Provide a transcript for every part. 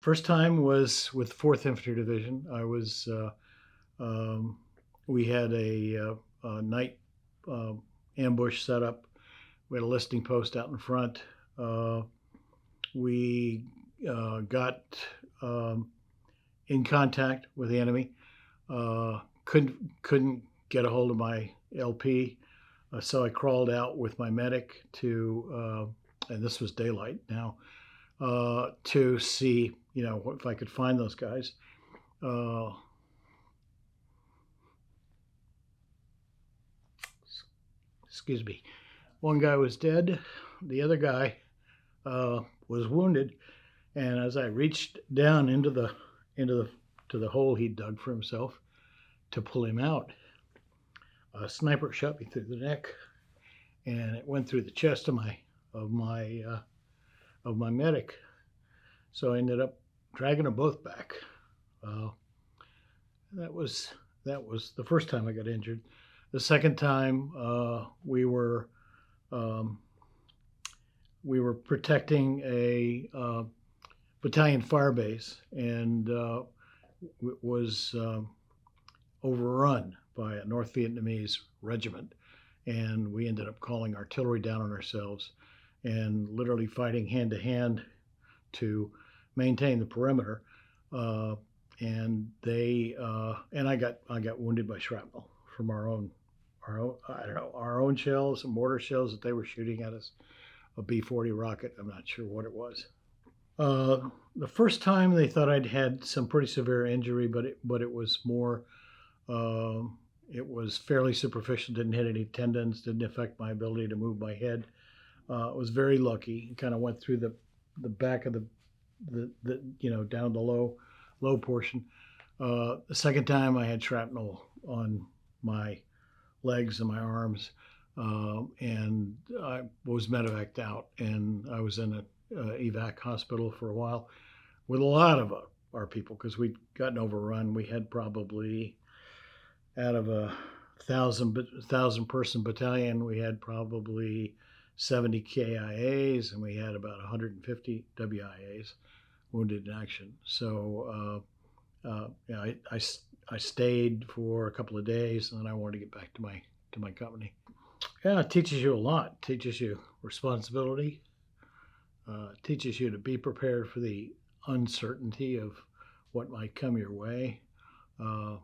First time was with 4th Infantry Division. We had a night ambush set up. We had a listing post out in front. We got in contact with the enemy. Couldn't get a hold of my LP, so I crawled out with my medic to, and this was daylight now, to see, if I could find those guys. Excuse me. One guy was dead. The other guy was wounded, and as I reached down into the hole he dug for himself to pull him out, a sniper shot me through the neck, and it went through the chest of my medic. So I ended up dragging them both back. That was the first time I got injured. The second time we were protecting a battalion fire base, and was overrun by a North Vietnamese regiment, and we ended up calling artillery down on ourselves and literally fighting hand to hand to maintain the perimeter. And I got wounded by shrapnel from our own shells, mortar shells that they were shooting at us, a B-40 rocket. I'm not sure what it was. The first time they thought I'd had some pretty severe injury, but it was more, it was fairly superficial, didn't hit any tendons, didn't affect my ability to move my head. It was very lucky. It kind of went through the back of the down the low portion. The second time I had shrapnel on my legs and my arms, and I was medevaced out, and I was in a evac hospital for a while with a lot of our people, because we'd gotten overrun. We had probably, out of a 1,000 person battalion, we had probably 70 KIAs, and we had about 150 WIAs, wounded in action. So I stayed for a couple of days, and then I wanted to get back to my company. Yeah, it teaches you a lot. It teaches you responsibility. Teaches you to be prepared for the uncertainty of what might come your way. In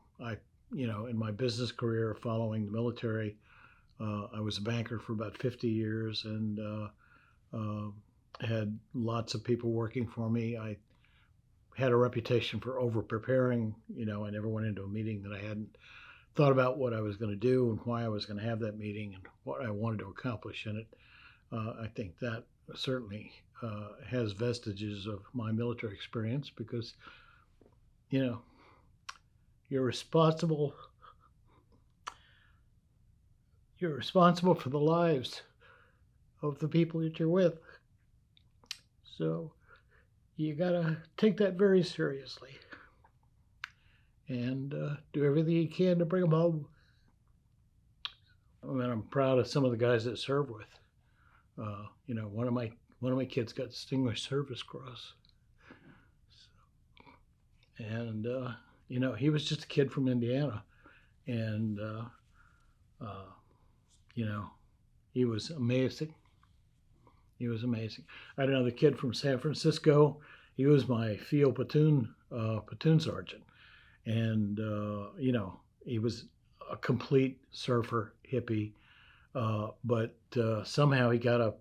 my business career following the military, I was a banker for about 50 years, and had lots of people working for me. I had a reputation for over-preparing. I never went into a meeting that I hadn't thought about what I was going to do and why I was going to have that meeting and what I wanted to accomplish in it. I think that certainly has vestiges of my military experience, because you're responsible for the lives of the people that you're with. So you gotta take that very seriously, and do everything you can to bring them home. I'm proud of some of the guys that serve with. One of my kids got Distinguished Service Cross. So, and he was just a kid from Indiana, and he was amazing. He was amazing. I had another kid from San Francisco. He was my field platoon sergeant, and he was a complete surfer hippie, but somehow he got a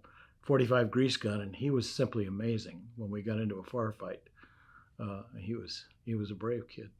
.45 grease gun, and he was simply amazing when we got into a firefight. He was a brave kid.